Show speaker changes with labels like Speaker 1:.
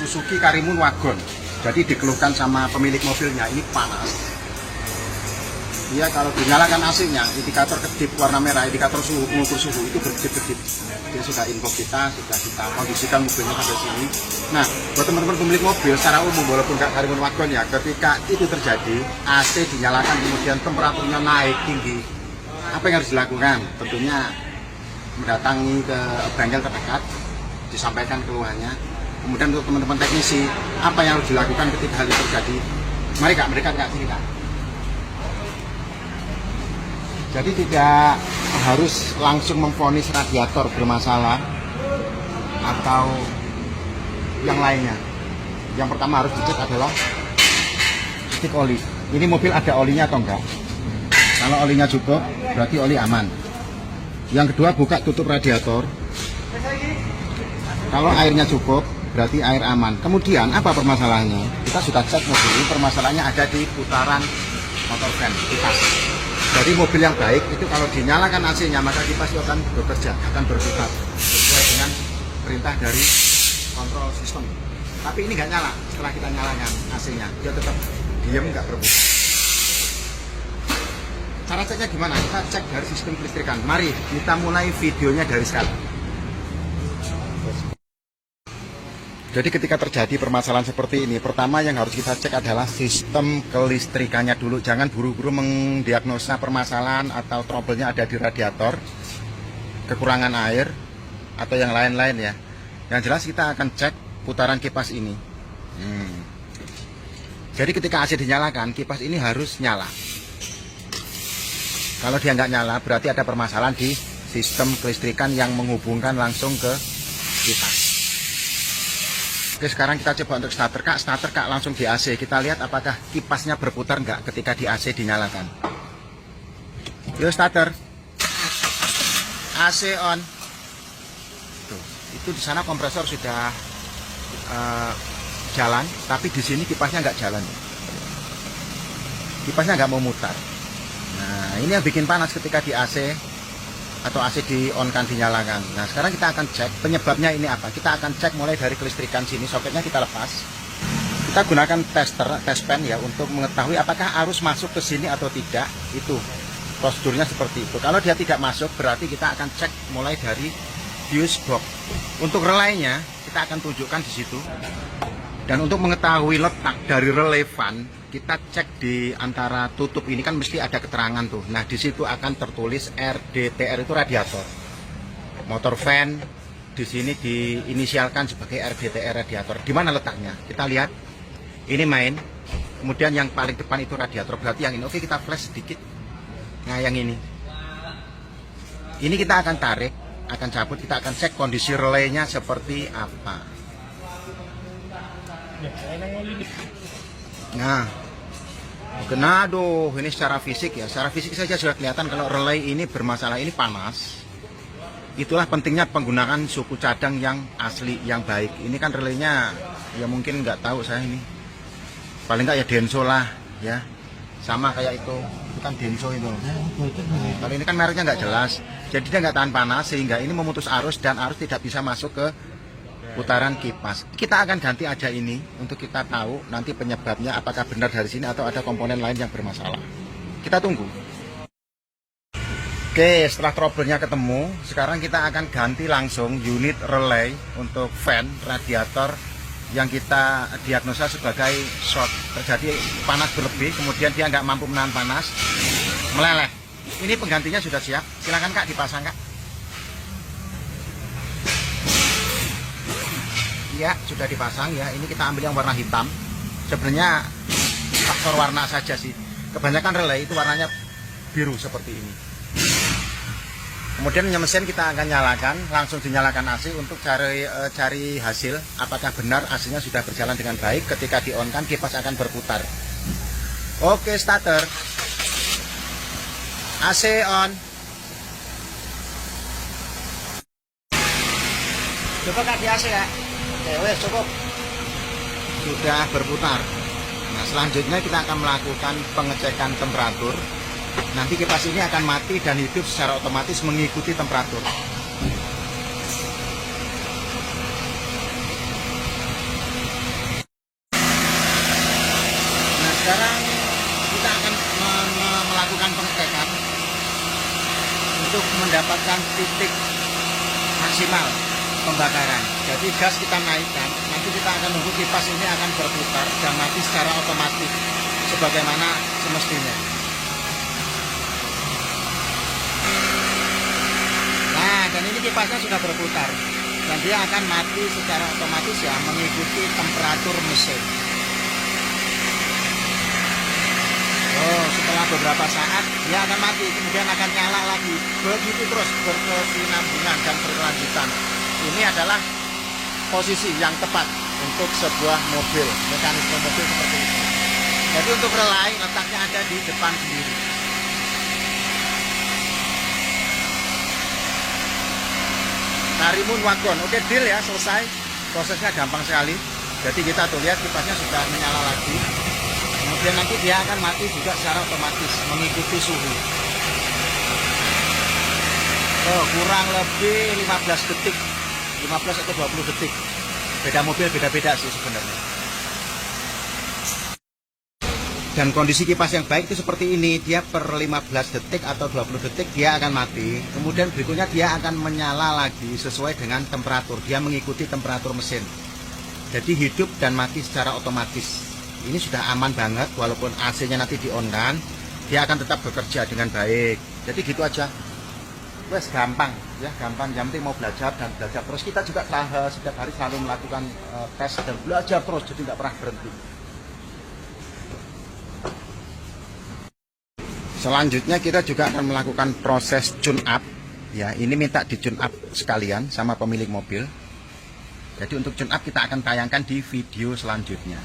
Speaker 1: Suzuki Karimun Wagon. Jadi dikeluhkan sama pemilik mobilnya, ini panas. Dia kalau dinyalakan AC-nya, indikator kedip warna merah, indikator suhu, pengukur suhu itu berkedip-kedip. Dia sudah info kita, sudah kita kondisikan mobilnya sampai sini. Nah, buat teman-teman pemilik mobil secara umum, walaupun nggak Karimun Wagon ya, ketika itu terjadi, AC dinyalakan kemudian temperaturnya naik tinggi, apa yang harus dilakukan? Tentunya mendatangi ke bengkel terdekat, disampaikan keluhannya. Kemudian untuk teman-teman teknisi, apa yang harus dilakukan ketika hal itu terjadi? Mari Kak, mendekat Kak, sini Kak. Jadi tidak harus langsung memvonis radiator bermasalah atau yang lainnya. Yang pertama harus dicek adalah titik oli. Ini mobil ada olinya atau enggak? Kalau olinya cukup, berarti oli aman. Yang kedua, buka tutup radiator. Kalau airnya cukup, berarti air aman. Kemudian apa permasalahannya? Kita sudah cek mobil ini, permasalahannya ada di putaran motor fan, kipas. Jadi mobil yang baik itu kalau dinyalakan AC-nya, maka kipas itu akan bekerja, akan berputar sesuai dengan perintah dari kontrol sistem. Tapi ini nggak nyala. Setelah kita nyalakan AC-nya, dia tetap diam, nggak berputar. Cara ceknya gimana? Kita cek dari sistem kelistrikan. Mari kita mulai videonya dari sekarang. Jadi ketika terjadi permasalahan seperti ini, pertama yang harus kita cek adalah sistem kelistrikannya dulu. Jangan buru-buru mendiagnosa permasalahan atau trouble-nya ada di radiator, kekurangan air, atau yang lain-lain ya. Yang jelas kita akan cek putaran kipas ini. Jadi ketika AC dinyalakan, kipas ini harus nyala. Kalau dia nggak nyala, berarti ada permasalahan di sistem kelistrikan yang menghubungkan langsung ke kipas. Oke, sekarang kita coba untuk starter Kak, langsung di AC. Kita lihat apakah kipasnya berputar nggak ketika di AC dinyalakan. Yuk starter. AC on. Tuh, itu di sana kompresor sudah jalan, tapi di sini kipasnya nggak jalan. Kipasnya nggak mau mutar. Nah, ini yang bikin panas ketika di AC atau AC di on kan dinyalakan. Nah, sekarang kita akan cek penyebabnya ini apa. Kita akan cek mulai dari kelistrikan sini, soketnya kita lepas. Kita gunakan test pen ya untuk mengetahui apakah arus masuk ke sini atau tidak. Itu prosedurnya seperti itu. Kalau dia tidak masuk, berarti kita akan cek mulai dari fuse box. Untuk relaynya kita akan tunjukkan di situ. Dan untuk mengetahui letak dari relay fan, kita cek di antara tutup ini kan mesti ada keterangan tuh. Nah, di situ akan tertulis RDTR, itu radiator. Motor fan di sini diinisialkan sebagai RDTR, radiator. Di mana letaknya? Kita lihat. Ini main. Kemudian yang paling depan itu radiator. Berarti yang ini. Oke, kita flash sedikit. Nah, yang ini. Ini kita akan tarik, akan cabut, kita akan cek kondisi relaynya seperti apa. Nah, aduh, ini secara fisik ya, secara fisik saja sudah kelihatan kalau relay ini bermasalah, ini panas. Itulah pentingnya penggunaan suku cadang yang asli, yang baik. Ini kan relaynya, ya mungkin nggak tahu saya ini. Paling nggak ya Denso lah, ya. Sama kayak itu kan Denso itu. Kalau ini kan mereknya nggak jelas, jadi dia nggak tahan panas sehingga ini memutus arus dan arus tidak bisa masuk ke putaran kipas. Kita akan ganti aja ini untuk kita tahu nanti penyebabnya apakah benar dari sini atau ada komponen lain yang bermasalah. Kita tunggu. Oke, setelah trouble-nya ketemu, sekarang kita akan ganti langsung unit relay untuk fan radiator yang kita diagnosa sebagai short. Terjadi panas berlebih, kemudian dia nggak mampu menahan panas, meleleh. Ini penggantinya sudah siap. Silakan Kak, dipasang Kak. Ya, sudah dipasang ya. Ini kita ambil yang warna hitam. Sebenarnya faktor warna saja sih. Kebanyakan relay itu warnanya biru seperti ini. Kemudian mesin kita akan nyalakan, langsung dinyalakan AC untuk cari hasil apakah benar AC-nya sudah berjalan dengan baik. Ketika di on kan kipas akan berputar. Oke, starter. AC on. Coba Kak di AC ya. Oke, cukup. Sudah berputar. Nah, selanjutnya kita akan melakukan pengecekan temperatur. Nanti kipas ini akan mati dan hidup secara otomatis mengikuti temperatur. untuk mendapatkan titik maksimal pembakaran. Jadi gas kita naikkan, nanti kita akan nunggu kipas ini akan berputar dan mati secara otomatis sebagaimana semestinya. Nah, dan ini kipasnya sudah berputar dan dia akan mati secara otomatis ya, mengikuti temperatur mesin. Oh, setelah beberapa saat dia akan mati, kemudian akan nyala lagi. Begitu terus berkesinambungan dan berkelanjutan. Ini adalah posisi yang tepat untuk sebuah mobil, mekanisme mobil seperti ini. Jadi untuk relay letaknya ada di depan sendiri. Karimun wagon, oke, deal ya, selesai. Prosesnya gampang sekali. Jadi kita tuh lihat kipasnya sudah menyala lagi. Kemudian nanti dia akan mati juga secara otomatis mengikuti suhu. Oh, kurang lebih 15 detik, 15 atau 20 detik. Beda mobil beda-beda sih sebenarnya. Dan kondisi kipas yang baik itu seperti ini, dia per 15 detik atau 20 detik dia akan mati. Kemudian berikutnya dia akan menyala lagi sesuai dengan temperatur. Dia mengikuti temperatur mesin. Jadi hidup dan mati secara otomatis. Ini sudah aman banget, walaupun AC-nya nanti di-on-kan, dia akan tetap bekerja dengan baik. Jadi gitu aja. Wes gampang ya, gampang. Yang penting mau belajar dan belajar terus. Kita juga setiap hari selalu melakukan tes dan belajar terus, jadi nggak pernah berhenti. Selanjutnya kita juga akan melakukan proses tune up. Ya, ini minta di tune up sekalian sama pemilik mobil. Jadi untuk tune up kita akan tayangkan di video selanjutnya.